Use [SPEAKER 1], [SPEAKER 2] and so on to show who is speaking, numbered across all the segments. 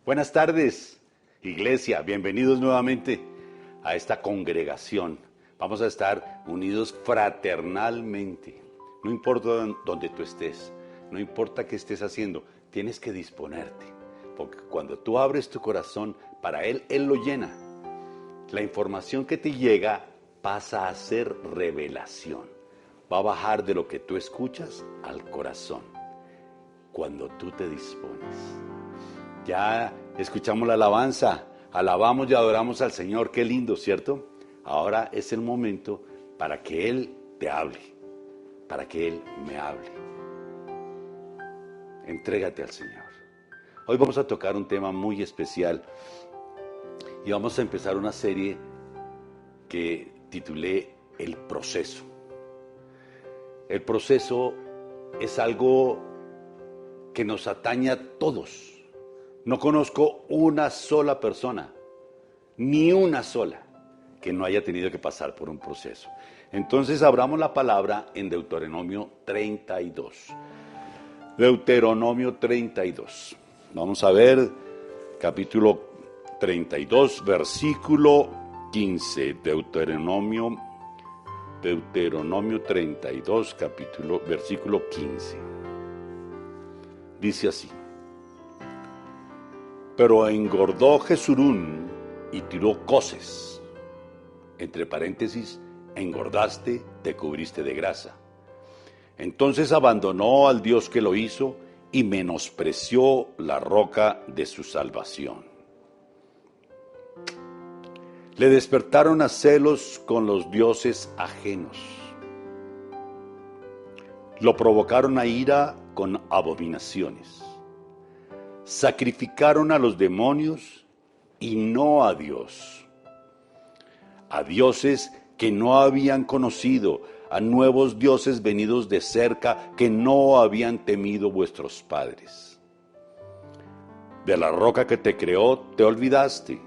[SPEAKER 1] Buenas tardes, iglesia, bienvenidos nuevamente a esta congregación. Vamos a estar unidos fraternalmente. No importa donde tú estés, no importa qué estés haciendo, tienes que disponerte. Porque cuando tú abres tu corazón para Él, Él lo llena. La información que te llega pasa a ser revelación. Va a bajar de lo que tú escuchas al corazón. Cuando tú te dispones. Ya escuchamos la alabanza, alabamos y adoramos al Señor, qué lindo, ¿cierto? Ahora es el momento para que Él te hable, para que Él me hable. Entrégate al Señor. Hoy vamos a tocar un tema muy especial y vamos a empezar una serie que titulé El proceso. El proceso es algo que nos atañe a todos. No conozco una sola persona, ni una sola, que no haya tenido que pasar por un proceso. Entonces abramos la palabra en Deuteronomio 32. Deuteronomio 32. Vamos a ver capítulo 32, versículo 15. Deuteronomio 32, versículo 15. Dice así. Pero engordó Jesurún y tiró coces. Entre paréntesis, engordaste, te cubriste de grasa. Entonces abandonó al Dios que lo hizo y menospreció la roca de su salvación. Le despertaron a celos con los dioses ajenos. Lo provocaron a ira con abominaciones. Sacrificaron a los demonios y no a Dios. A dioses que no habían conocido, a nuevos dioses venidos de cerca que no habían temido vuestros padres. De la roca que te creó te olvidaste.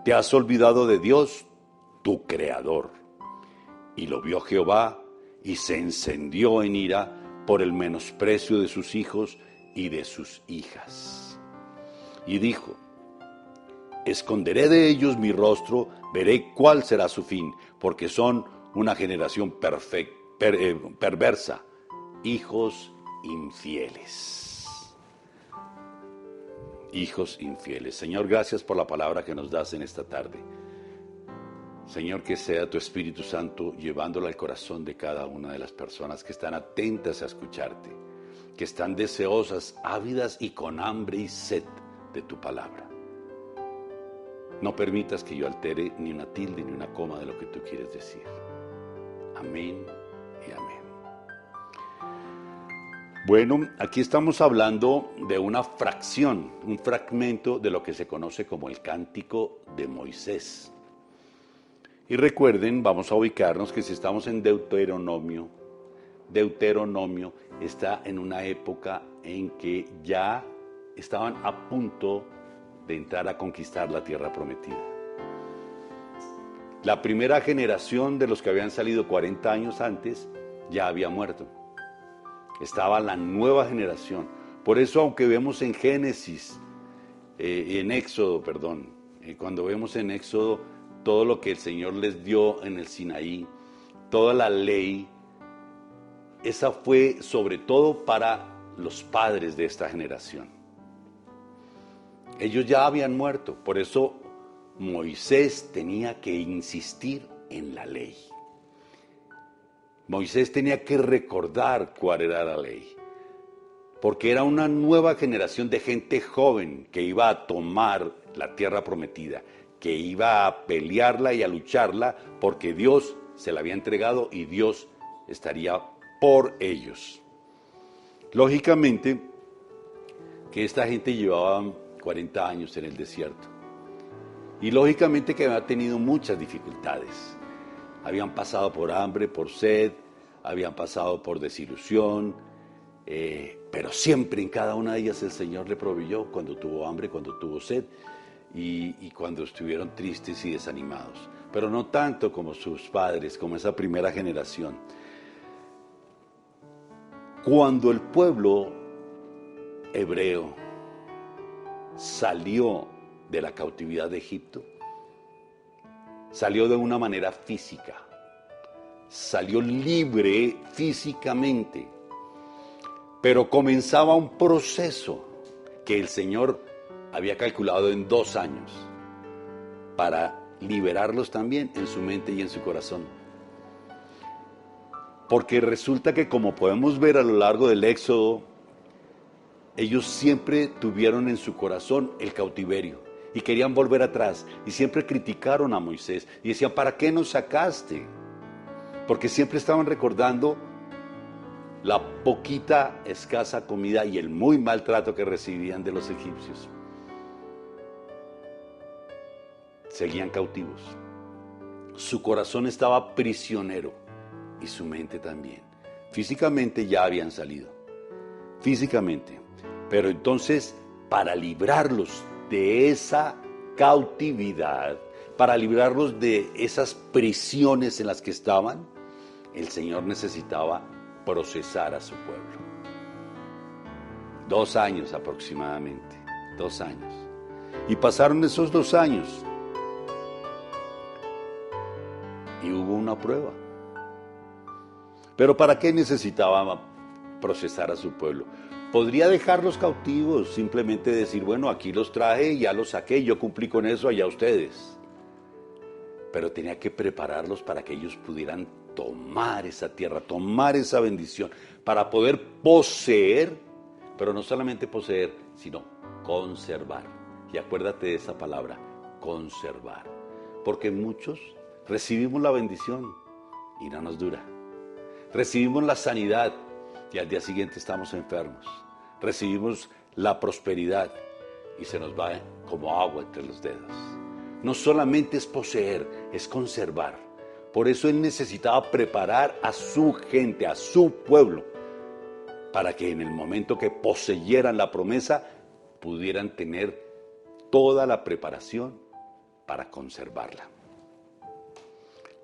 [SPEAKER 1] Te has olvidado de Dios, tu creador. Y lo vio Jehová y se encendió en ira por el menosprecio de sus hijos y de sus hijas. Y dijo, esconderé de ellos mi rostro, veré cuál será su fin, porque son una generación perversa, hijos infieles. Hijos infieles. Señor, gracias por la palabra que nos das en esta tarde. Señor, que sea tu Espíritu Santo llevándola al corazón de cada una de las personas que están atentas a escucharte, que están deseosas, ávidas y con hambre y sed de tu palabra. No permitas que yo altere ni una tilde ni una coma de lo que tú quieres decir. Amén y amén. Bueno, aquí estamos hablando de una fracción, un fragmento de lo que se conoce como el Cántico de Moisés. Y recuerden, vamos a ubicarnos que si estamos en Deuteronomio está en una época en que ya estaban a punto de entrar a conquistar la tierra prometida. La primera generación de los que habían salido 40 años antes ya había muerto. Estaba la nueva generación. Por eso, aunque vemos en Génesis, cuando vemos en Éxodo todo lo que el Señor les dio en el Sinaí, toda la ley, esa fue sobre todo para los padres de esta generación. Ellos ya habían muerto, por eso Moisés tenía que insistir en la ley. Moisés tenía que recordar cuál era la ley, porque era una nueva generación de gente joven que iba a tomar la tierra prometida, que iba a pelearla y a lucharla, porque Dios se la había entregado y Dios estaría por ellos. Lógicamente que esta gente llevaba 40 años en el desierto y lógicamente que había tenido muchas dificultades. Habían pasado por hambre, por sed, habían pasado por desilusión, pero siempre en cada una de ellas el Señor le proveyó cuando tuvo hambre, cuando tuvo sed y cuando estuvieron tristes y desanimados, pero no tanto como sus padres, como esa primera generación. Cuando el pueblo hebreo salió de la cautividad de Egipto, salió de una manera física, salió libre físicamente, pero comenzaba un proceso que el Señor había calculado en 2 años para liberarlos también en su mente y en su corazón. Porque resulta que, como podemos ver a lo largo del Éxodo, ellos siempre tuvieron en su corazón el cautiverio y querían volver atrás y siempre criticaron a Moisés y decían, ¿para qué nos sacaste? Porque siempre estaban recordando la poquita, escasa comida y el muy mal trato que recibían de los egipcios. Seguían cautivos. Su corazón estaba prisionero y su mente también. Físicamente ya habían salido. Físicamente. Pero entonces, para librarlos de esa cautividad, para librarlos de esas prisiones en las que estaban, el Señor necesitaba procesar a su pueblo. 2 años aproximadamente, 2 años. Y pasaron esos 2 años y hubo una prueba. Pero ¿para qué necesitaba procesar a su pueblo? Podría dejarlos cautivos, simplemente decir, bueno, aquí los traje, ya los saqué, yo cumplí con eso, allá ustedes. Pero tenía que prepararlos para que ellos pudieran tomar esa tierra, tomar esa bendición, para poder poseer, pero no solamente poseer, sino conservar. Y acuérdate de esa palabra, conservar. Porque muchos recibimos la bendición y no nos dura. Recibimos la sanidad y al día siguiente estamos enfermos. Recibimos la prosperidad y se nos va como agua entre los dedos. No solamente es poseer, es conservar. Por eso Él necesitaba preparar a su gente, a su pueblo, para que en el momento que poseyeran la promesa, pudieran tener toda la preparación para conservarla.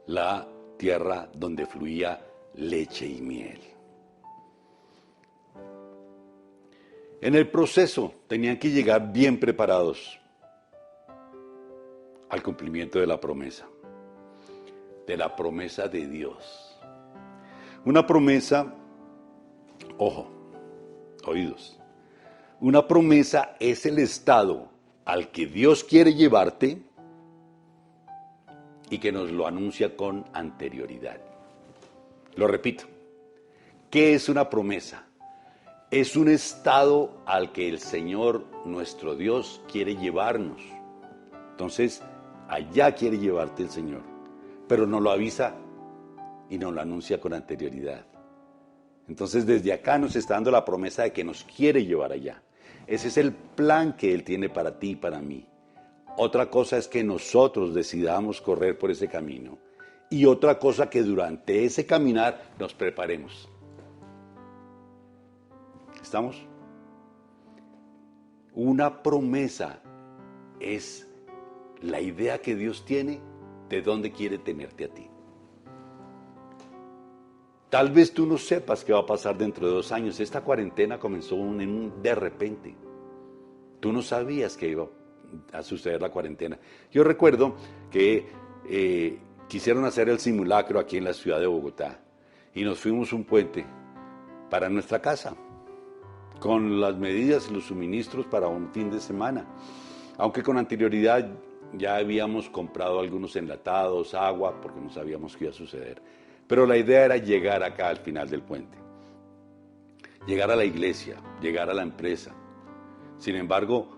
[SPEAKER 1] La tierra donde fluía leche y miel. En el proceso tenían que llegar bien preparados al cumplimiento de la promesa de Dios. Una promesa, ojo, oídos, una promesa es el estado al que Dios quiere llevarte y que nos lo anuncia con anterioridad. Lo repito, ¿qué es una promesa? Es un estado al que el Señor, nuestro Dios, quiere llevarnos. Entonces, allá quiere llevarte el Señor, pero nos lo avisa y nos lo anuncia con anterioridad. Entonces, desde acá nos está dando la promesa de que nos quiere llevar allá. Ese es el plan que Él tiene para ti y para mí. Otra cosa es que nosotros decidamos correr por ese camino. Y otra cosa que durante ese caminar nos preparemos. ¿Estamos? Una promesa es la idea que Dios tiene de dónde quiere tenerte a ti. Tal vez tú no sepas qué va a pasar dentro de 2 años. Esta cuarentena comenzó de repente. Tú no sabías que iba a suceder la cuarentena. Yo recuerdo que quisieron hacer el simulacro aquí en la ciudad de Bogotá y nos fuimos un puente para nuestra casa con las medidas y los suministros para un fin de semana. Aunque con anterioridad ya habíamos comprado algunos enlatados, agua, porque no sabíamos qué iba a suceder. Pero la idea era llegar acá al final del puente. Llegar a la iglesia, llegar a la empresa. Sin embargo,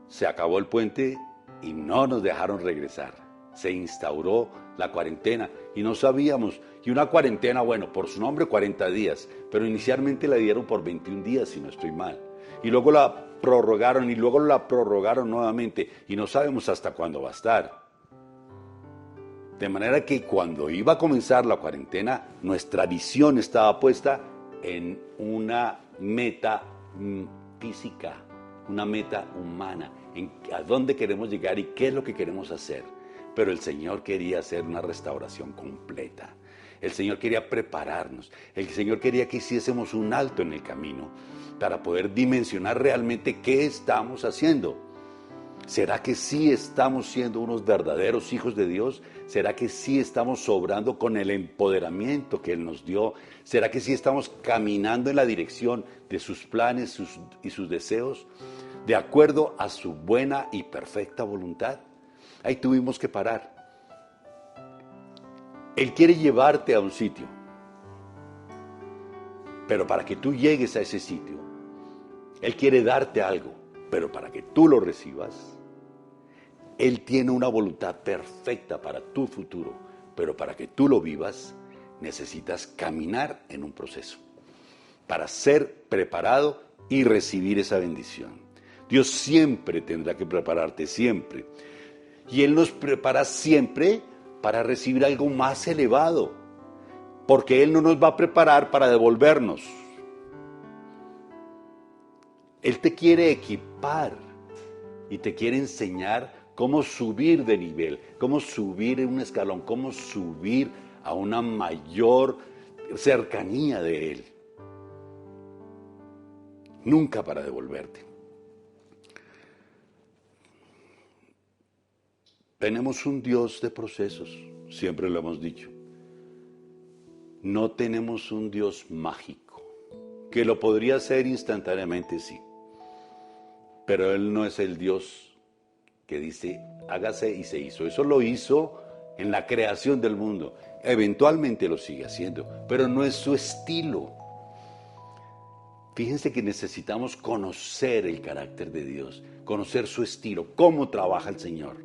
[SPEAKER 1] se acabó el puente y no nos dejaron regresar. Se instauró la cuarentena y no sabíamos. Y una cuarentena, bueno, por su nombre 40 días, pero inicialmente la dieron por 21 días, si no estoy mal. Y luego la prorrogaron y luego la prorrogaron nuevamente y no sabemos hasta cuándo va a estar. De manera que cuando iba a comenzar la cuarentena, nuestra visión estaba puesta en una meta física, una meta humana, en a dónde queremos llegar y qué es lo que queremos hacer. Pero el Señor quería hacer una restauración completa. El Señor quería prepararnos. El Señor quería que hiciésemos un alto en el camino para poder dimensionar realmente qué estamos haciendo. ¿Será que sí estamos siendo unos verdaderos hijos de Dios? ¿Será que sí estamos obrando con el empoderamiento que Él nos dio? ¿Será que sí estamos caminando en la dirección de sus planes y sus deseos, de acuerdo a su buena y perfecta voluntad? Ahí tuvimos que parar. Él quiere llevarte a un sitio, pero para que tú llegues a ese sitio, Él quiere darte algo, pero para que tú lo recibas, Él tiene una voluntad perfecta para tu futuro, pero para que tú lo vivas, necesitas caminar en un proceso para ser preparado y recibir esa bendición. Dios siempre tendrá que prepararte, siempre. Y Él nos prepara siempre para recibir algo más elevado, porque Él no nos va a preparar para devolvernos. Él te quiere equipar y te quiere enseñar cómo subir de nivel, cómo subir en un escalón, cómo subir a una mayor cercanía de Él. Nunca para devolverte. Tenemos un Dios de procesos, siempre lo hemos dicho. No tenemos un Dios mágico, que lo podría hacer instantáneamente, sí. Pero Él no es el Dios que dice, hágase y se hizo. Eso lo hizo en la creación del mundo. Eventualmente lo sigue haciendo, pero no es su estilo. Fíjense que necesitamos conocer el carácter de Dios, conocer su estilo, cómo trabaja el Señor,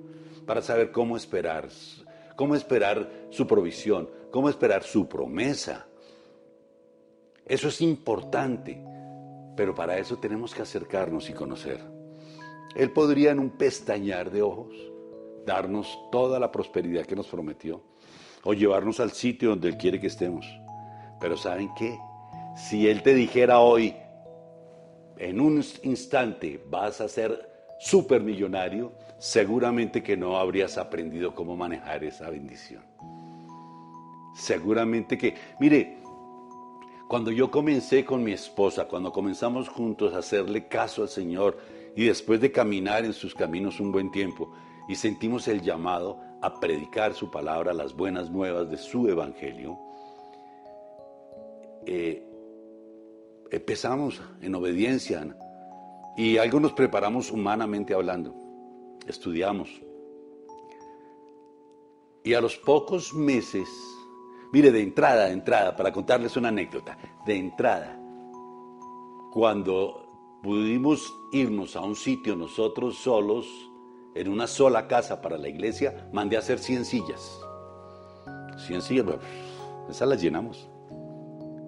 [SPEAKER 1] para saber cómo esperar su provisión, cómo esperar su promesa. Eso es importante, pero para eso tenemos que acercarnos y conocer. Él podría en un pestañear de ojos darnos toda la prosperidad que nos prometió o llevarnos al sitio donde Él quiere que estemos. Pero ¿saben qué? Si Él te dijera hoy, en un instante vas a ser supermillonario, seguramente que no habrías aprendido cómo manejar esa bendición. Seguramente que, mire, cuando yo comencé con mi esposa, cuando comenzamos juntos a hacerle caso al Señor y después de caminar en sus caminos un buen tiempo y sentimos el llamado a predicar su palabra, las buenas nuevas de su evangelio, empezamos en obediencia y algo nos preparamos humanamente hablando, estudiamos. Y a los pocos meses, mire, de entrada, para contarles una anécdota, de entrada, cuando pudimos irnos a un sitio nosotros solos, en una sola casa para la iglesia, mandé a hacer 100 sillas. 100 sillas, esas las llenamos.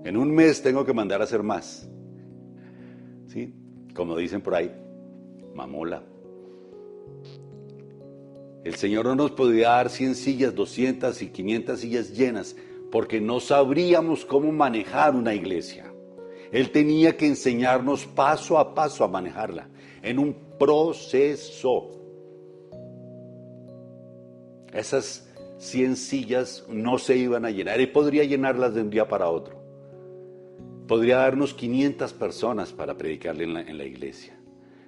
[SPEAKER 1] En un mes tengo que mandar a hacer más. ¿Sí? Como dicen por ahí, mamola. El Señor no nos podía dar 100 sillas, 200 y 500 sillas llenas, porque no sabríamos cómo manejar una iglesia. Él tenía que enseñarnos paso a paso a manejarla, en un proceso. Esas 100 sillas no se iban a llenar, y podría llenarlas de un día para otro. Podría darnos 500 personas para predicarle en la iglesia.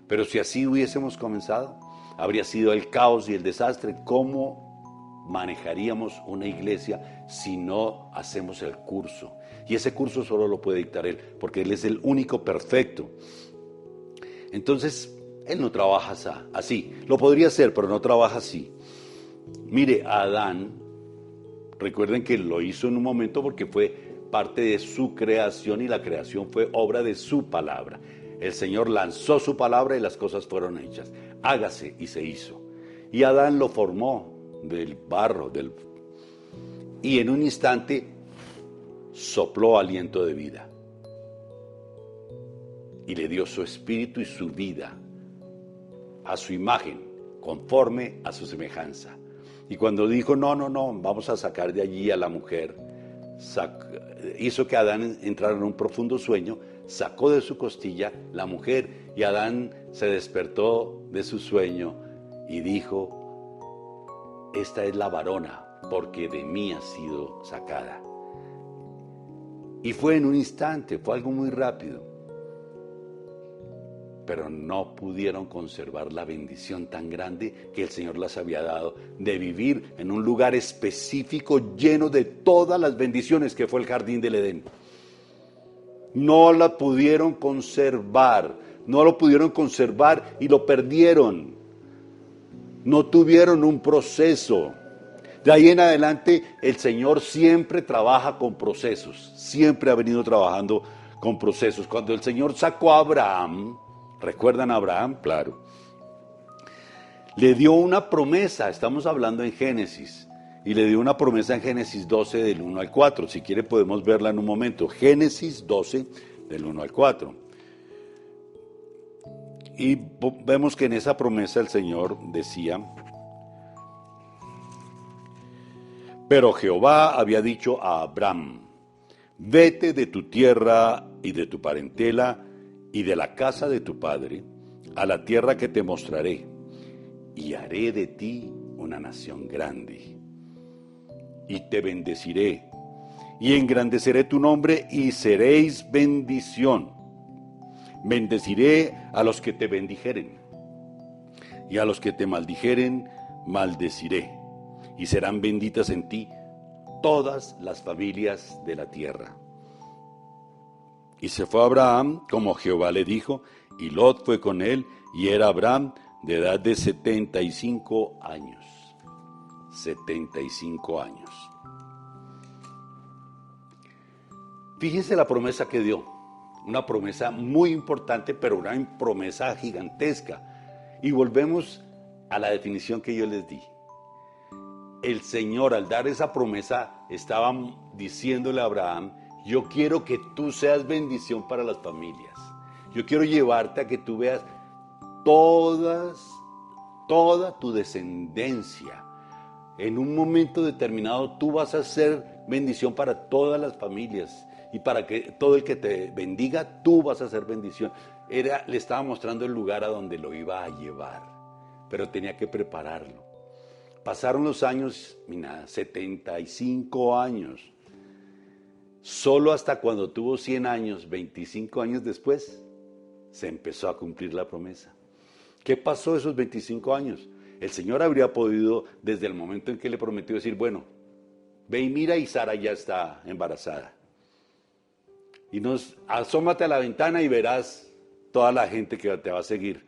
[SPEAKER 1] Pero si así hubiésemos comenzado, habría sido el caos y el desastre. ¿Cómo manejaríamos una iglesia si no hacemos el curso? Y ese curso solo lo puede dictar Él, porque Él es el único perfecto. Entonces, Él no trabaja así. Lo podría hacer, pero no trabaja así. Mire, Adán, recuerden que lo hizo en un momento porque fue parte de su creación y la creación fue obra de su palabra. El Señor lanzó su palabra y las cosas fueron hechas. Hágase y se hizo. Y Adán lo formó del barro, y en un instante sopló aliento de vida. Y le dio su espíritu y su vida a su imagen, conforme a su semejanza. Y cuando dijo, no, vamos a sacar de allí a la mujer, hizo que Adán entrara en un profundo sueño, sacó de su costilla la mujer y Adán se despertó de su sueño y dijo, esta es la varona, porque de mí ha sido sacada. Y fue en un instante, fue algo muy rápido. pero no pudieron conservar la bendición tan grande que el Señor les había dado de vivir en un lugar específico lleno de todas las bendiciones que fue el jardín del Edén. No la pudieron conservar, no lo pudieron conservar y lo perdieron. No tuvieron un proceso. De ahí en adelante el Señor siempre trabaja con procesos, siempre ha venido trabajando con procesos. Cuando el Señor sacó a Abraham, ¿recuerdan a Abraham? Claro. Le dio una promesa, estamos hablando en Génesis, y le dio una promesa en Génesis 12 del 1 al 4. Si quiere podemos verla en un momento. Génesis 12 del 1 al 4. Y vemos que en esa promesa el Señor decía: pero Jehová había dicho a Abraham: vete de tu tierra y de tu parentela y de la casa de tu padre a la tierra que te mostraré, y haré de ti una nación grande, y te bendeciré, y engrandeceré tu nombre, y seréis bendición. Bendeciré a los que te bendijeren, y a los que te maldijeren, maldeciré, y serán benditas en ti todas las familias de la tierra. Y se fue Abraham como Jehová le dijo, y Lot fue con él, y era Abraham de edad de 75 años. 75 años. Fíjense la promesa que dio. Una promesa muy importante, pero una promesa gigantesca. Y volvemos a la definición que yo les di. El Señor, al dar esa promesa, estaba diciéndole a Abraham: yo quiero que tú seas bendición para las familias. Yo quiero llevarte a que tú veas toda tu descendencia. En un momento determinado tú vas a ser bendición para todas las familias. Y para que todo el que te bendiga, tú vas a ser bendición. Le estaba mostrando el lugar a donde lo iba a llevar, pero tenía que prepararlo. Pasaron los años, mira, 75 años. Solo hasta cuando tuvo 100 años, 25 años después, se empezó a cumplir la promesa. ¿Qué pasó esos 25 años? El Señor habría podido, desde el momento en que le prometió, decir: bueno, ve y mira, y Sara ya está embarazada. Y asómate a la ventana y verás toda la gente que te va a seguir.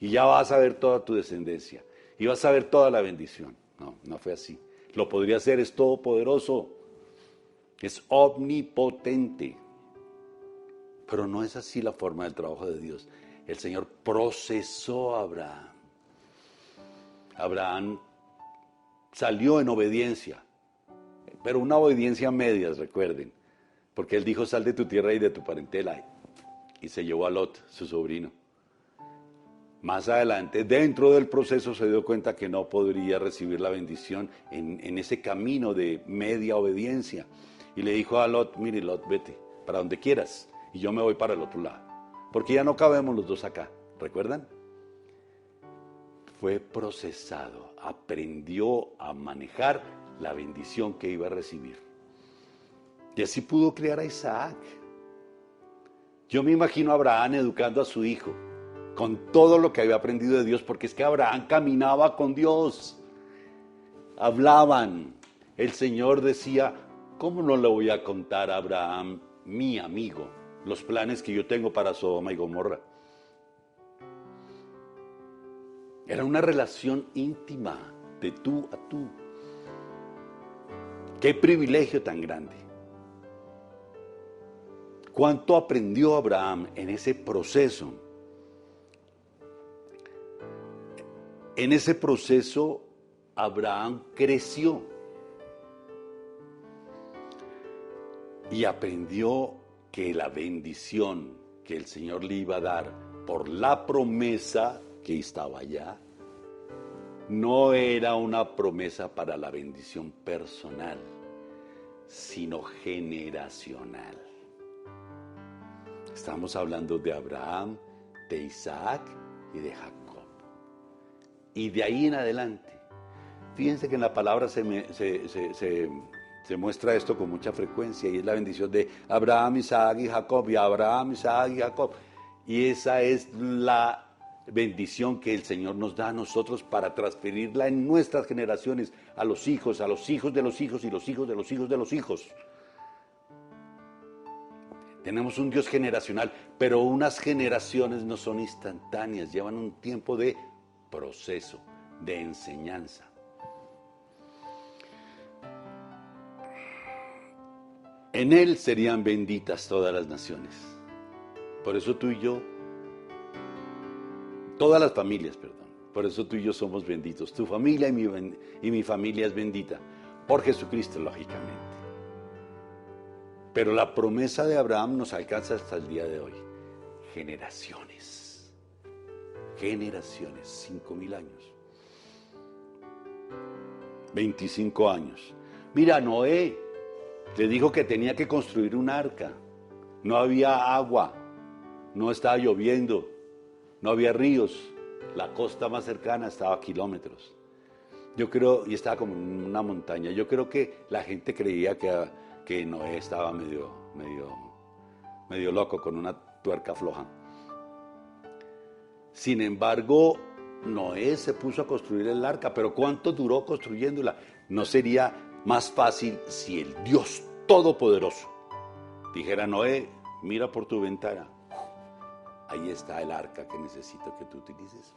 [SPEAKER 1] Y ya vas a ver toda tu descendencia. Y vas a ver toda la bendición. No, no fue así. Lo podría hacer, es todopoderoso. Es omnipotente. Pero no es así la forma del trabajo de Dios. El Señor procesó a Abraham. Abraham salió en obediencia. Pero una obediencia a medias, recuerden. Porque él dijo: sal de tu tierra y de tu parentela. Y se llevó a Lot, su sobrino. Más adelante, dentro del proceso, se dio cuenta que no podría recibir la bendición en ese camino de media obediencia. Y le dijo a Lot: mire, Lot, vete para donde quieras, y yo me voy para el otro lado. Porque ya no cabemos los dos acá, ¿recuerdan? Fue procesado, aprendió a manejar la bendición que iba a recibir. Y así pudo criar a Isaac. Yo me imagino a Abraham educando a su hijo con todo lo que había aprendido de Dios, porque es que Abraham caminaba con Dios. Hablaban. El Señor decía: ¿cómo no le voy a contar a Abraham, mi amigo, los planes que yo tengo para Sodoma y Gomorra? Era una relación íntima, de tú a tú. ¡Qué privilegio tan grande! ¿Cuánto aprendió Abraham en ese proceso? En ese proceso, Abraham creció y aprendió que la bendición que el Señor le iba a dar por la promesa que estaba allá, no era una promesa para la bendición personal, sino generacional. Estamos hablando de Abraham, de Isaac y de Jacob. Y de ahí en adelante. Fíjense que en la palabra se muestra esto con mucha frecuencia, y es la bendición de Abraham, Isaac y Jacob, y Abraham, Isaac y Jacob. Y esa es la bendición que el Señor nos da a nosotros para transferirla en nuestras generaciones, a los hijos de los hijos y los hijos de los hijos de los hijos. Tenemos un Dios generacional, pero unas generaciones no son instantáneas, llevan un tiempo de proceso, de enseñanza. En Él serían benditas todas las naciones. Por eso tú y yo, todas las familias, perdón, por eso tú y yo somos benditos. Tu familia y mi familia es bendita, por Jesucristo, lógicamente. Pero la promesa de Abraham nos alcanza hasta el día de hoy. Generaciones, 5.000 años, 25 años. Mira, Noé le dijo que tenía que construir un arca. No había agua, no estaba lloviendo, no había ríos. La costa más cercana estaba a kilómetros. Yo creo, y estaba como en una montaña. Yo creo que la gente creía que Noé estaba medio loco, con una tuerca floja. Sin embargo, Noé se puso a construir el arca, pero ¿cuánto duró construyéndola? ¿No sería más fácil si el Dios Todopoderoso dijera: Noé, mira por tu ventana, ahí está el arca que necesito que tú utilices?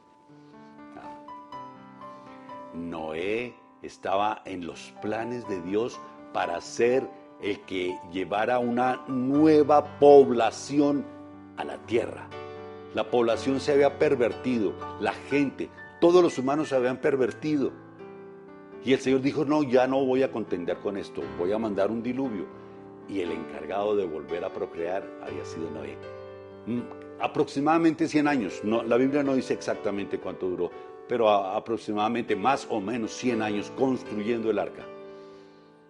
[SPEAKER 1] Noé estaba en los planes de Dios para ser el que llevara una nueva población a la tierra. La población se había pervertido, la gente, todos los humanos se habían pervertido. Y el Señor dijo: no, ya no voy a contender con esto, voy a mandar un diluvio. Y el encargado de volver a procrear había sido Noé. Aproximadamente 100 años, no, la Biblia no dice exactamente cuánto duró, pero aproximadamente más o menos 100 años construyendo el arca.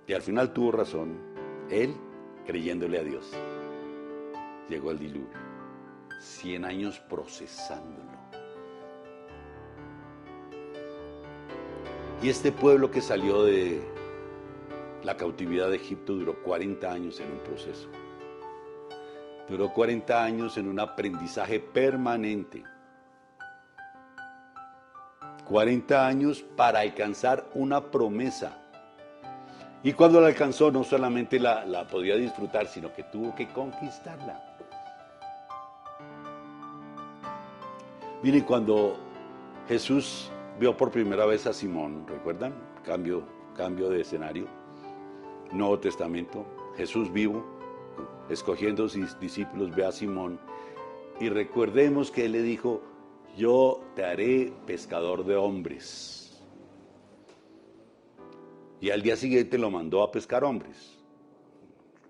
[SPEAKER 1] Y al final tuvo razón, él creyéndole a Dios. Llegó el diluvio, 100 años procesándolo. Y este pueblo que salió de la cautividad de Egipto duró 40 años en un proceso. Duró 40 años en un aprendizaje permanente. 40 años para alcanzar una promesa. Y cuando la alcanzó, no solamente la podía disfrutar, sino que tuvo que conquistarla. Miren, cuando Jesús vio por primera vez a Simón, ¿recuerdan? Cambio de escenario. Nuevo Testamento, Jesús vivo, escogiendo a sus discípulos, ve a Simón. Y recordemos que él le dijo: yo te haré pescador de hombres. Y al día siguiente lo mandó a pescar hombres.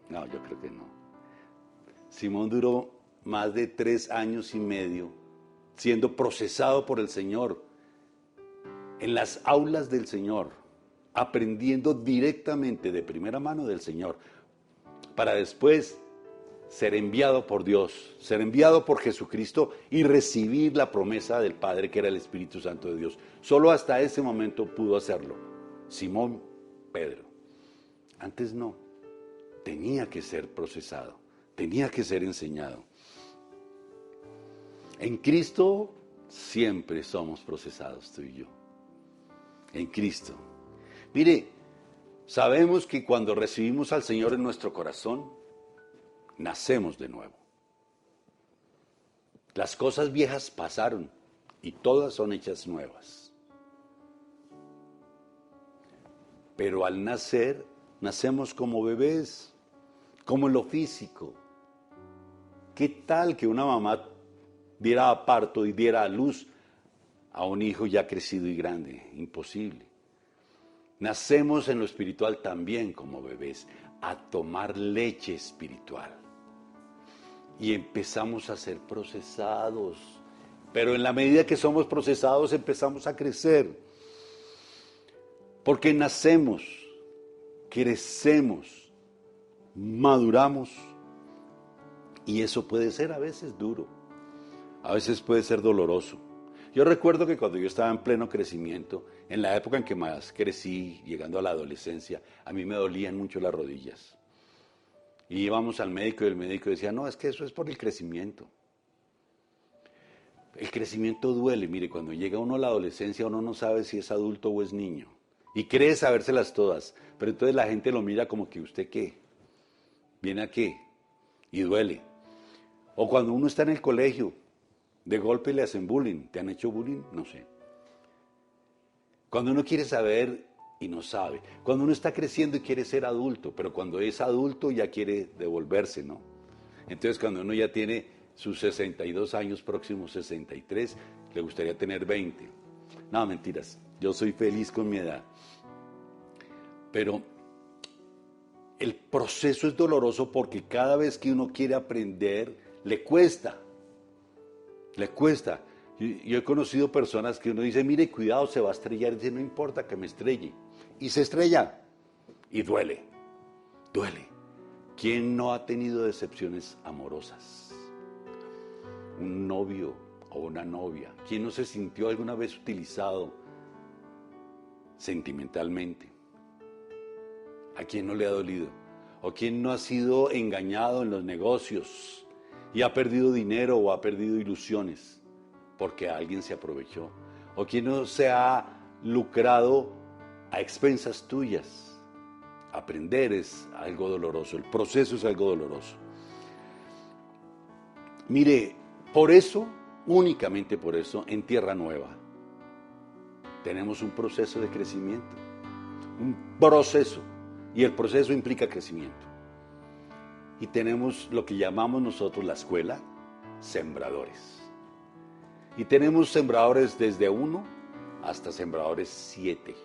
[SPEAKER 1] No, yo creo que no. Simón duró más de 3 años y medio siendo procesado por el Señor, en las aulas del Señor, aprendiendo directamente de primera mano del Señor, para después ser enviado por Dios, ser enviado por Jesucristo y recibir la promesa del Padre, que era el Espíritu Santo de Dios. Solo hasta ese momento pudo hacerlo Simón Pedro. Antes no. Tenía que ser procesado, tenía que ser enseñado. En Cristo siempre somos procesados, tú y yo. En Cristo. Mire, sabemos que cuando recibimos al Señor en nuestro corazón, nacemos de nuevo. Las cosas viejas pasaron y todas son hechas nuevas. Pero al nacer, nacemos como bebés, como en lo físico. ¿Qué tal que una mamá diera a parto y diera a luz a un hijo ya crecido y grande? Imposible. Nacemos en lo espiritual también como bebés, a tomar leche espiritual. Y empezamos a ser procesados. Pero en la medida que somos procesados empezamos a crecer. Porque nacemos, crecemos, maduramos. Y eso puede ser a veces duro. A veces puede ser doloroso. Yo recuerdo que cuando yo estaba en pleno crecimiento, en la época en que más crecí, llegando a la adolescencia, a mí me dolían mucho las rodillas. Y íbamos al médico y el médico decía: no, es que eso es por el crecimiento. El crecimiento duele. Mire, cuando llega uno a la adolescencia, uno no sabe si es adulto o es niño. Y cree sabérselas todas. Pero entonces la gente lo mira como que ¿usted qué? ¿Viene a qué? Y duele. O cuando uno está en el colegio, de golpe le hacen bullying. ¿Te han hecho bullying? No sé. Cuando uno quiere saber y no sabe. Cuando uno está creciendo y quiere ser adulto, pero cuando es adulto ya quiere devolverse, ¿no? Entonces cuando uno ya tiene sus 62 años, próximos 63, le gustaría tener 20. No, mentiras. Yo soy feliz con mi edad. Pero el proceso es doloroso porque cada vez que uno quiere aprender, le cuesta. Le cuesta. Yo he conocido personas que uno dice, mire, cuidado, se va a estrellar. Y dice, no importa que me estrelle. Y se estrella. Y duele. Duele. ¿Quién no ha tenido decepciones amorosas? Un novio o una novia. ¿Quién no se sintió alguna vez utilizado sentimentalmente? ¿A quién no le ha dolido? ¿O quién no ha sido engañado en los negocios y ha perdido dinero o ha perdido ilusiones porque alguien se aprovechó? ¿O quién no se ha lucrado a expensas tuyas? Aprender es algo doloroso, el proceso es algo doloroso. Mire, por eso, únicamente por eso, en Tierra Nueva, tenemos un proceso de crecimiento, un proceso, y el proceso implica crecimiento. Y tenemos lo que llamamos nosotros la escuela, sembradores. Y tenemos sembradores desde 1 hasta sembradores 7.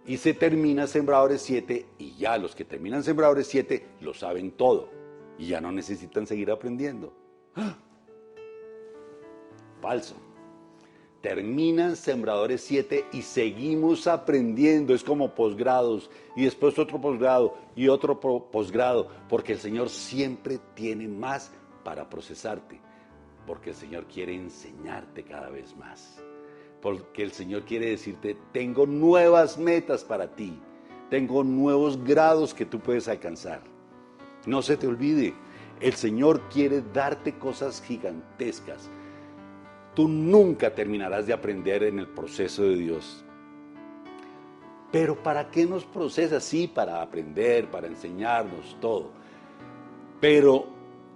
[SPEAKER 1] Y se termina sembradores 7 y ya los que terminan sembradores 7 lo saben todo y ya no necesitan seguir aprendiendo. ¡Ah! Falso. Terminan sembradores 7 y seguimos aprendiendo. Es como posgrados y después otro posgrado y otro posgrado, porque el Señor siempre tiene más para procesarte, porque el Señor quiere enseñarte cada vez más. Porque el Señor quiere decirte, tengo nuevas metas para ti, tengo nuevos grados que tú puedes alcanzar. No se te olvide, el Señor quiere darte cosas gigantescas. Tú nunca terminarás de aprender en el proceso de Dios. Pero ¿para qué nos procesa? Sí, para aprender, para enseñarnos, todo. Pero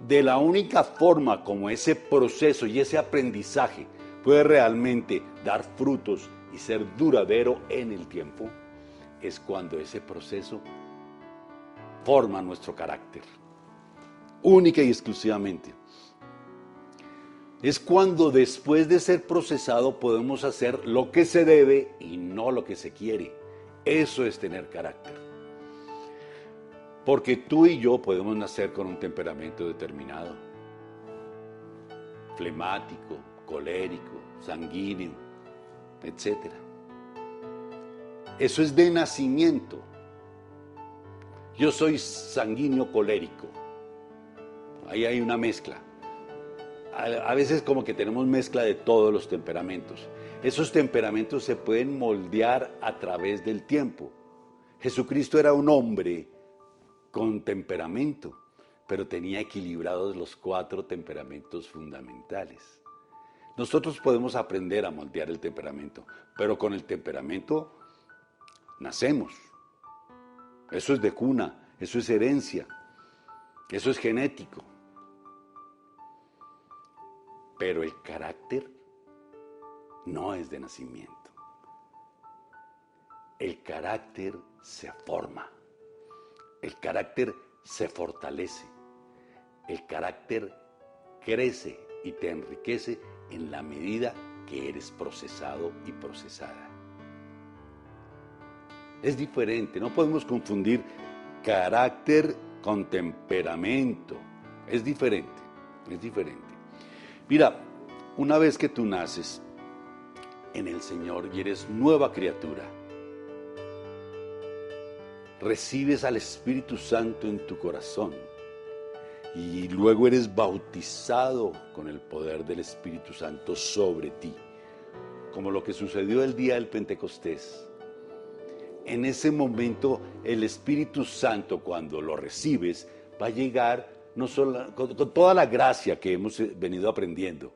[SPEAKER 1] de la única forma como ese proceso y ese aprendizaje puede realmente dar frutos y ser duradero en el tiempo, es cuando ese proceso forma nuestro carácter, única y exclusivamente. Es cuando después de ser procesado podemos hacer lo que se debe y no lo que se quiere. Eso es tener carácter. Porque tú y yo podemos nacer con un temperamento determinado, flemático, colérico, sanguíneo, etc. Eso es de nacimiento. Yo soy sanguíneo colérico. Ahí hay una mezcla. A veces como que tenemos mezcla de todos los temperamentos. Esos temperamentos se pueden moldear a través del tiempo. Jesucristo era un hombre con temperamento, pero tenía equilibrados los 4 temperamentos fundamentales. Nosotros podemos aprender a moldear el temperamento, pero con el temperamento nacemos. Eso es de cuna, eso es herencia, eso es genético. Pero el carácter no es de nacimiento. El carácter se forma, el carácter se fortalece, el carácter crece y te enriquece en la medida que eres procesado y procesada. Es diferente, no podemos confundir carácter con temperamento. Es diferente, es diferente. Mira, una vez que tú naces en el Señor y eres nueva criatura, recibes al Espíritu Santo en tu corazón y luego eres bautizado con el poder del Espíritu Santo sobre ti, como lo que sucedió el día del Pentecostés. En ese momento el Espíritu Santo, cuando lo recibes, va a llegar con toda la gracia que hemos venido aprendiendo,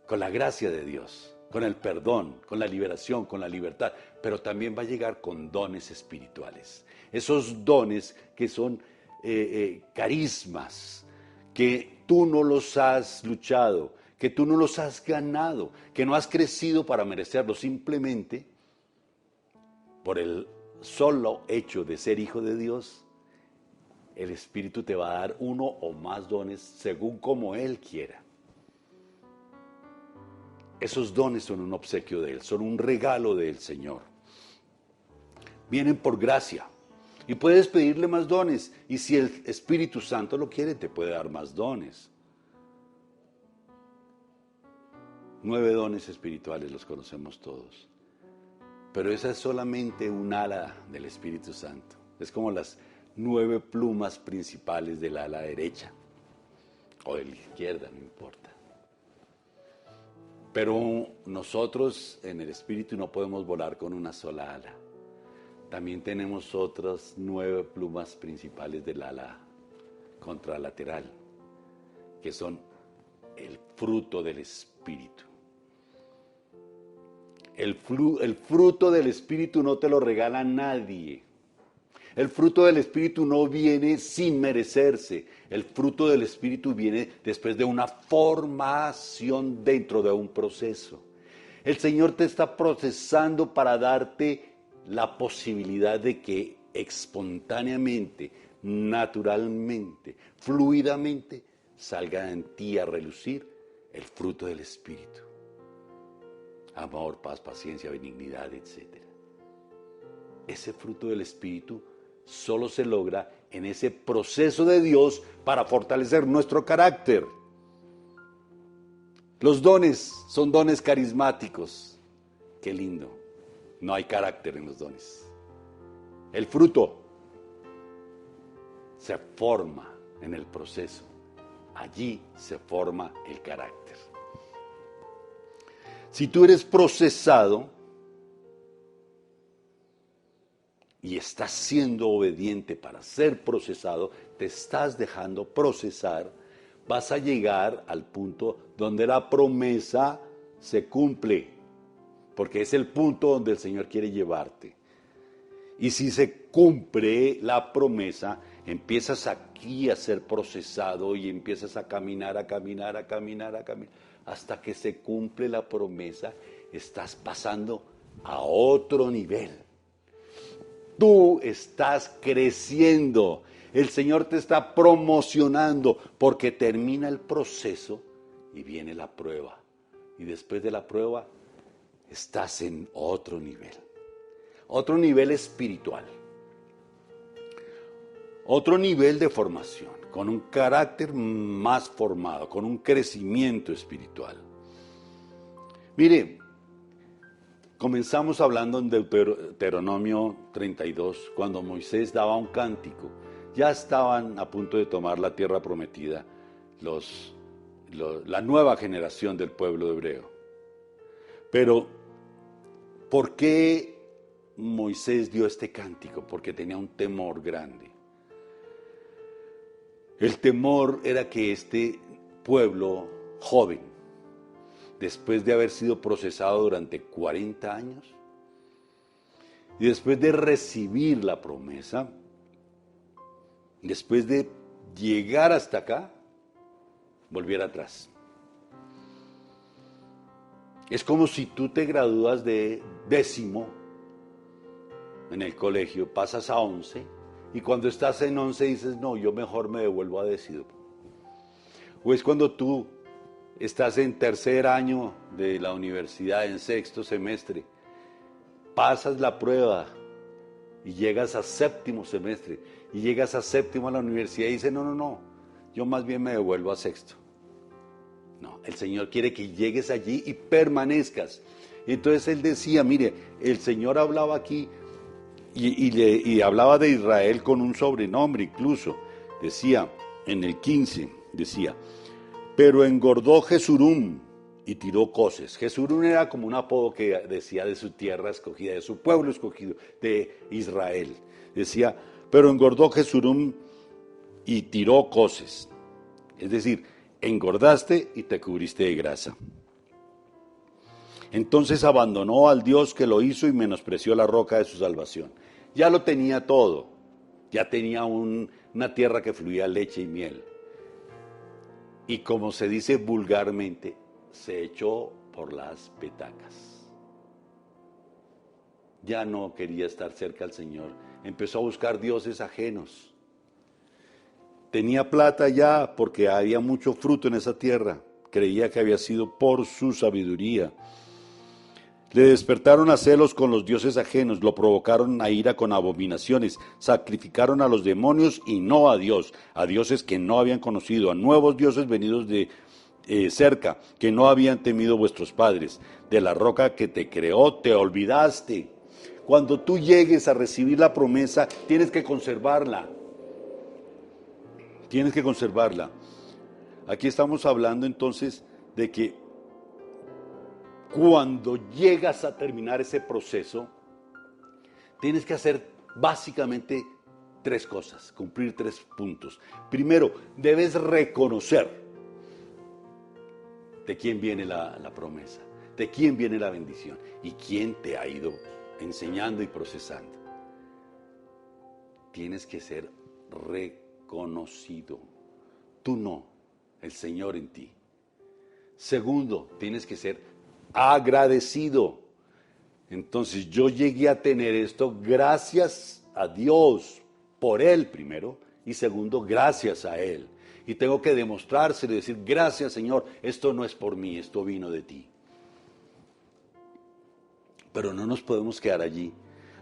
[SPEAKER 1] con la gracia de Dios, con el perdón, con la liberación, con la libertad, pero también va a llegar con dones espirituales. Esos dones que son carismas, que tú no los has luchado, que tú no los has ganado, que no has crecido para merecerlos, simplemente por el solo hecho de ser hijo de Dios, el Espíritu te va a dar uno o más dones según como Él quiera. Esos dones son un obsequio de Él, son un regalo del Señor. Vienen por gracia y puedes pedirle más dones, y si el Espíritu Santo lo quiere, te puede dar más dones. 9 dones espirituales los conocemos todos, pero esa es solamente un ala del Espíritu Santo. Es como las 9 plumas principales del ala derecha o de la izquierda, no importa. Pero nosotros en el Espíritu no podemos volar con una sola ala. También tenemos otras 9 plumas principales del ala contralateral, que son el fruto del Espíritu. El fruto del Espíritu no te lo regala nadie. El fruto del Espíritu no viene sin merecerse. El fruto del Espíritu viene después de una formación dentro de un proceso. El Señor te está procesando para darte la posibilidad de que espontáneamente, naturalmente, fluidamente, salga en ti a relucir el fruto del Espíritu. Amor, paz, paciencia, benignidad, etc. Ese fruto del Espíritu solo se logra en ese proceso de Dios para fortalecer nuestro carácter. Los dones son dones carismáticos. Qué lindo. No hay carácter en los dones. El fruto se forma en el proceso. Allí se forma el carácter. Si tú eres procesado y estás siendo obediente para ser procesado, te estás dejando procesar, vas a llegar al punto donde la promesa se cumple, porque es el punto donde el Señor quiere llevarte. Y si se cumple la promesa, empiezas aquí a ser procesado y empiezas a caminar, hasta que se cumple la promesa, estás pasando a otro nivel. Tú estás creciendo. El Señor te está promocionando porque termina el proceso y viene la prueba. Y después de la prueba, estás en otro nivel. Otro nivel espiritual. Otro nivel de formación, con un carácter más formado, con un crecimiento espiritual. Mire, comenzamos hablando en Deuteronomio 32, cuando Moisés daba un cántico. Ya estaban a punto de tomar la tierra prometida la nueva generación del pueblo hebreo. Pero, ¿por qué Moisés dio este cántico? Porque tenía un temor grande. El temor era que este pueblo joven, después de haber sido procesado durante 40 años, y después de recibir la promesa, después de llegar hasta acá, volviera atrás. Es como si tú te gradúas de 10º en el colegio, pasas a 11, y cuando estás en 11 dices, no, yo mejor me devuelvo a 10º. O es cuando tú estás en 3er año de la universidad, en 6º semestre, pasas la prueba y llegas a 7º semestre, y llegas a 7º a la universidad y dices, no, yo más bien me devuelvo a 6º. No, el Señor quiere que llegues allí y permanezcas. Entonces Él decía, mire, el Señor hablaba aquí y hablaba de Israel con un sobrenombre incluso. Decía, en el 15, decía, pero engordó Jesurún y tiró coces. Jesurún era como un apodo que decía de su tierra escogida, de su pueblo escogido, de Israel. Decía, pero engordó Jesurún y tiró coces. Es decir, engordaste y te cubriste de grasa. Entonces abandonó al Dios que lo hizo y menospreció la roca de su salvación. Ya lo tenía todo, ya tenía una tierra que fluía leche y miel. Y como se dice vulgarmente, se echó por las petacas. Ya no quería estar cerca al Señor, empezó a buscar dioses ajenos. Tenía plata ya porque había mucho fruto en esa tierra, creía que había sido por su sabiduría. Le despertaron a celos con los dioses ajenos, lo provocaron a ira con abominaciones, sacrificaron a los demonios y no a Dios, a dioses que no habían conocido, a nuevos dioses venidos de cerca, que no habían temido vuestros padres. De la roca que te creó te olvidaste. Cuando tú llegues a recibir la promesa, tienes que conservarla. Tienes que conservarla. Aquí estamos hablando entonces de que cuando llegas a terminar ese proceso, tienes que hacer básicamente 3 cosas, cumplir 3 puntos. Primero, debes reconocer de quién viene la promesa, de quién viene la bendición y quién te ha ido enseñando y procesando. Tienes que ser reconocido. Tú no, el Señor en ti. Segundo, tienes que ser agradecido. Entonces yo llegué a tener esto gracias a Dios, por Él primero, y segundo, gracias a Él. Y tengo que demostrárselo y decir, gracias Señor, esto no es por mí, esto vino de ti. Pero no nos podemos quedar allí.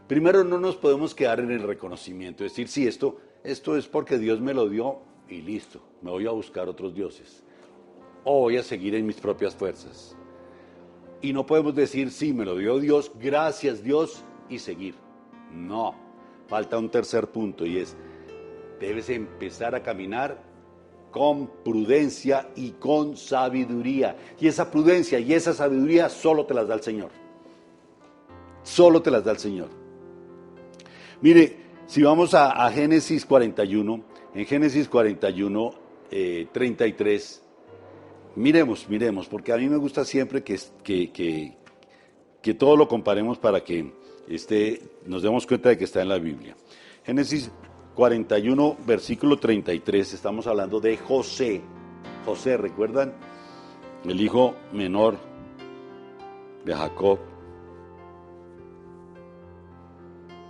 [SPEAKER 1] Primero, no nos podemos quedar en el reconocimiento, decir, sí, esto es porque Dios me lo dio y listo, me voy a buscar otros dioses. O voy a seguir en mis propias fuerzas. Y no podemos decir, sí, me lo dio Dios, gracias Dios, y seguir. No, falta un tercer punto y es, debes empezar a caminar con prudencia y con sabiduría. Y esa prudencia y esa sabiduría solo te las da el Señor. Solo te las da el Señor. Mire, si vamos a Génesis 41, en Génesis 41, 33, miremos, porque a mí me gusta siempre que todo lo comparemos para que nos demos cuenta de que está en la Biblia. Génesis 41, versículo 33, estamos hablando de José. José, ¿recuerdan? El hijo menor de Jacob.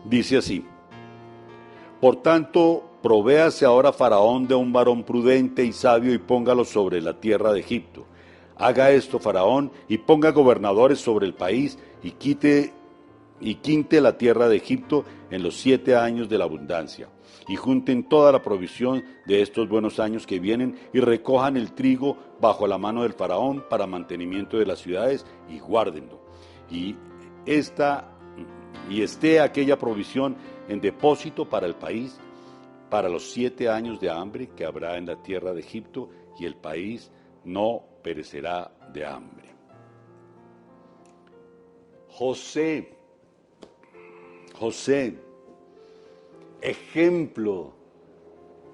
[SPEAKER 1] Dice así: por tanto, provéase ahora Faraón de un varón prudente y sabio y póngalo sobre la tierra de Egipto. Haga esto Faraón y ponga gobernadores sobre el país y quinte la tierra de Egipto en los 7 años de la abundancia. Y junten toda la provisión de estos buenos años que vienen y recojan el trigo bajo la mano del Faraón para mantenimiento de las ciudades y guárdenlo. Y esté aquella provisión en depósito para el país, para los 7 años de hambre que habrá en la tierra de Egipto, y el país no perecerá de hambre. José, ejemplo.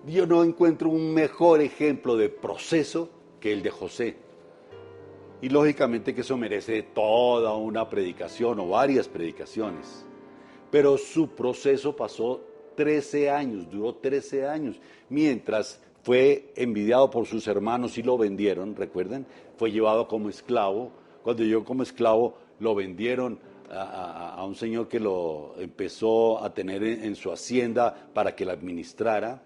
[SPEAKER 1] Yo no encuentro un mejor ejemplo de proceso que el de José. Y lógicamente que eso merece toda una predicación o varias predicaciones. Pero su proceso pasó 13 años, duró 13 años, mientras fue envidiado por sus hermanos y lo vendieron, ¿recuerdan? Fue llevado como esclavo. Cuando llegó como esclavo, lo vendieron a un señor que lo empezó a tener en su hacienda para que la administrara.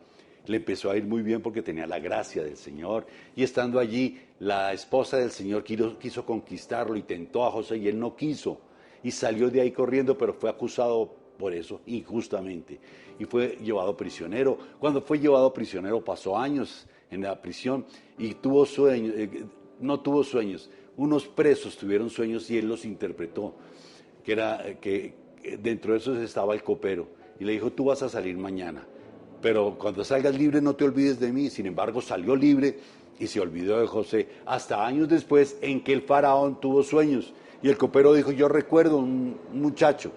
[SPEAKER 1] Le empezó a ir muy bien porque tenía la gracia del Señor. Y estando allí, la esposa del Señor quiso conquistarlo y tentó a José y él no quiso. Y salió de ahí corriendo, pero fue acusado por eso injustamente. Y fue llevado prisionero. Cuando fue llevado prisionero pasó años en la prisión y tuvo sueños, no tuvo sueños. Unos presos tuvieron sueños y él los interpretó. Que dentro de esos estaba el copero. Y le dijo, tú vas a salir mañana. Pero cuando salgas libre no te olvides de mí. Sin embargo, salió libre y se olvidó de José. Hasta años después en que el faraón tuvo sueños. Y el copero dijo, yo recuerdo un muchacho.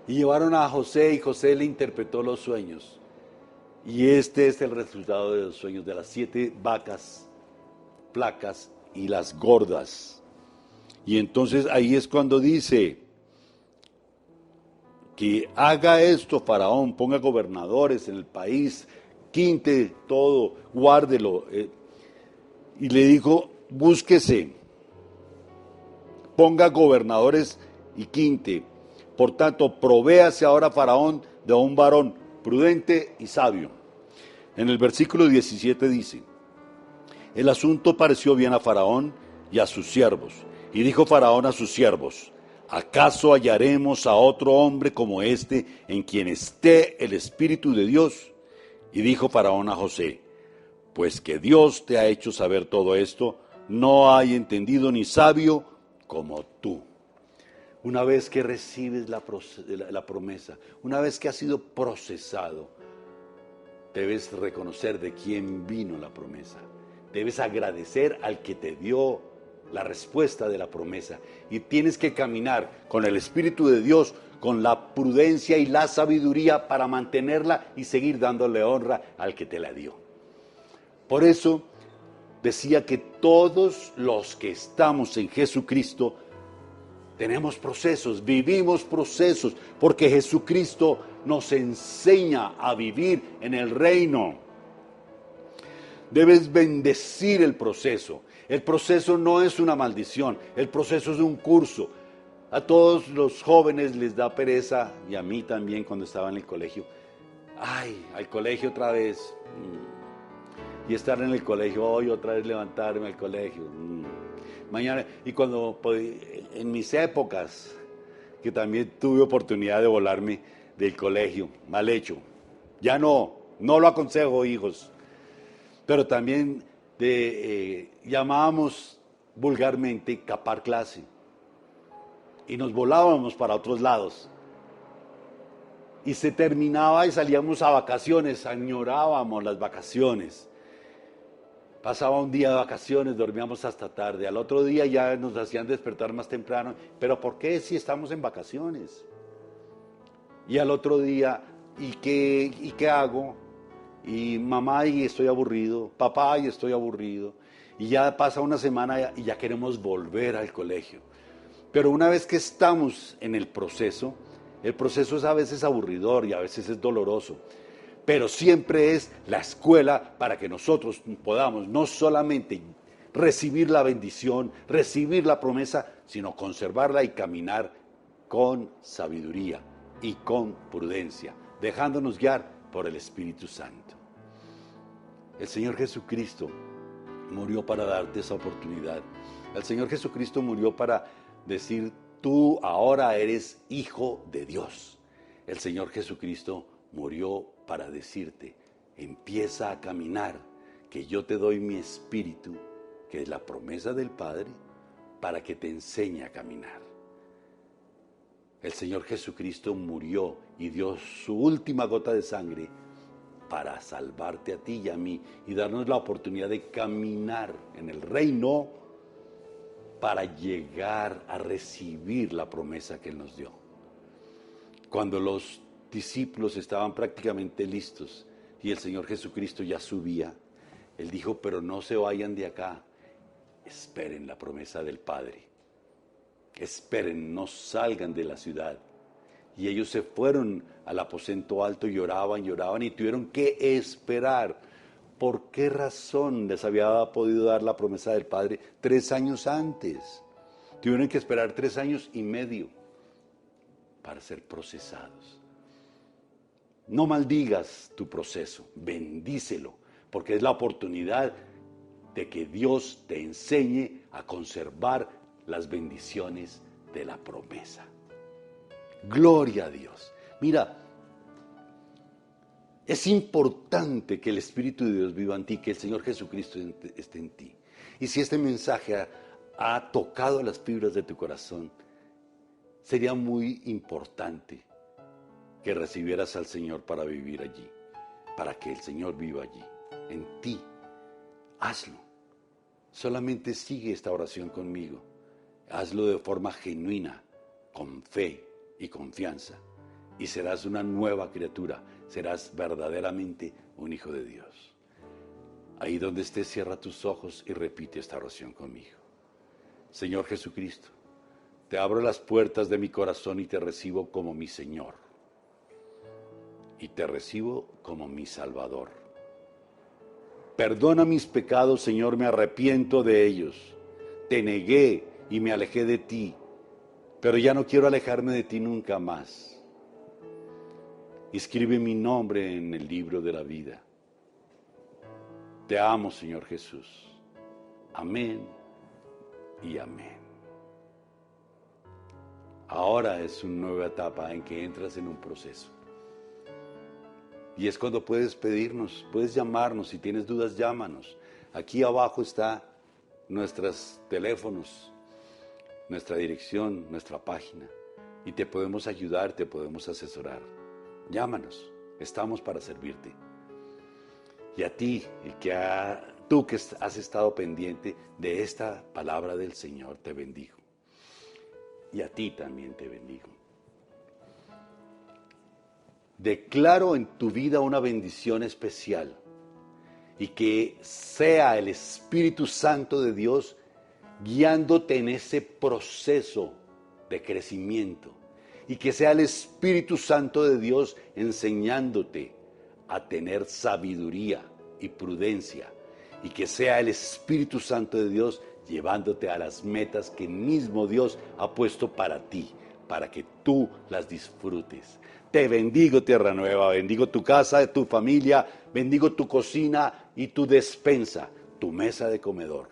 [SPEAKER 1] Y llevaron a José y José le interpretó los sueños. Y este es el resultado de los sueños de las 7 vacas flacas y las gordas. Y entonces ahí es cuando dice que haga esto Faraón, ponga gobernadores en el país, quinte todo, guárdelo. Y le dijo, búsquese, ponga gobernadores y quinte. Por tanto, provéase ahora Faraón de un varón prudente y sabio. En el versículo 17 dice, el asunto pareció bien a Faraón y a sus siervos. Y dijo Faraón a sus siervos, ¿acaso hallaremos a otro hombre como este en quien esté el Espíritu de Dios? Y dijo Faraón a José, pues que Dios te ha hecho saber todo esto, no hay entendido ni sabio como tú. Una vez que recibes la promesa, una vez que has sido procesado, debes reconocer de quién vino la promesa. Debes agradecer al que te dio la respuesta de la promesa. Y tienes que caminar con el Espíritu de Dios, con la prudencia y la sabiduría para mantenerla y seguir dándole honra al que te la dio. Por eso decía que todos los que estamos en Jesucristo tenemos procesos, vivimos procesos, porque Jesucristo nos enseña a vivir en el reino. Debes bendecir el proceso. El proceso no es una maldición, el proceso es un curso. A todos los jóvenes les da pereza, y a mí también cuando estaba en el colegio. Ay, al colegio otra vez. Y estar en el colegio, hoy otra vez levantarme al colegio. Mañana, y cuando, en mis épocas, que también tuve oportunidad de volarme del colegio, mal hecho. Ya no lo aconsejo, hijos. Pero también llamábamos vulgarmente capar clase. Y nos volábamos para otros lados. Y se terminaba y salíamos a vacaciones, añorábamos las vacaciones. Pasaba un día de vacaciones, dormíamos hasta tarde. Al otro día ya nos hacían despertar más temprano. ¿Pero por qué si estamos en vacaciones? Y al otro día, ¿y qué hago? Y mamá, y estoy aburrido. Papá, y estoy aburrido. Y ya pasa una semana y ya queremos volver al colegio. Pero una vez que estamos en el proceso es a veces aburridor y a veces es doloroso. Pero siempre es la escuela para que nosotros podamos no solamente recibir la bendición, recibir la promesa, sino conservarla y caminar con sabiduría y con prudencia, dejándonos guiar por el Espíritu Santo. El Señor Jesucristo murió para darte esa oportunidad. El Señor Jesucristo murió para decir, tú ahora eres hijo de Dios. El Señor Jesucristo murió para decirte, empieza a caminar, que yo te doy mi espíritu, que es la promesa del Padre, para que te enseñe a caminar. El Señor Jesucristo murió y dio su última gota de sangre para salvarte a ti y a mí y darnos la oportunidad de caminar en el reino para llegar a recibir la promesa que Él nos dio. Cuando los discípulos estaban prácticamente listos y el Señor Jesucristo ya subía, Él dijo, pero no se vayan de acá, esperen la promesa del Padre, esperen, no salgan de la ciudad. Y ellos se fueron al aposento alto y lloraban y tuvieron que esperar. ¿Por qué razón les había podido dar la promesa del Padre 3 años antes? Tuvieron que esperar 3 años y medio para ser procesados. No maldigas tu proceso, bendícelo, porque es la oportunidad de que Dios te enseñe a conservar las bendiciones de la promesa. Gloria a Dios. Mira, es importante que el Espíritu de Dios viva en ti, que el Señor Jesucristo esté en ti. Y si este mensaje ha tocado las fibras de tu corazón, sería muy importante que recibieras al Señor para vivir allí, para que el Señor viva allí, en ti. Hazlo. Solamente sigue esta oración conmigo. Hazlo de forma genuina, con fe y confianza, y serás una nueva criatura. serás verdaderamente un hijo de Dios. Ahí donde estés, cierra tus ojos y repite esta oración conmigo. Señor Jesucristo, te abro las puertas de mi corazón y te recibo como mi Señor. Y te recibo como mi Salvador. Perdona mis pecados, Señor, me arrepiento de ellos. Te negué y me alejé de ti, pero ya no quiero alejarme de ti nunca más. Escribe mi nombre en el libro de la vida. Te amo, Señor Jesús. Amén y amén. Ahora es una nueva etapa en que entras en un proceso. Y es cuando puedes pedirnos, puedes llamarnos. Si tienes dudas, llámanos. Aquí abajo está nuestros teléfonos, nuestra dirección, nuestra página. Y te podemos ayudar, te podemos asesorar. Llámanos, estamos para servirte. Y a ti, tú que has estado pendiente de esta palabra del Señor, te bendigo. Y a ti también te bendigo. Declaro en tu vida una bendición especial y que sea el Espíritu Santo de Dios guiándote en ese proceso de crecimiento y que sea el Espíritu Santo de Dios enseñándote a tener sabiduría y prudencia y que sea el Espíritu Santo de Dios llevándote a las metas que mismo Dios ha puesto para ti, para que tú las disfrutes. Te bendigo, Tierra Nueva, bendigo tu casa, tu familia, bendigo tu cocina y tu despensa, tu mesa de comedor.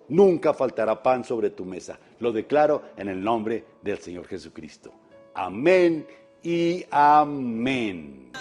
[SPEAKER 1] Nunca faltará pan sobre tu mesa. Lo declaro en el nombre del Señor Jesucristo. Amén y amén.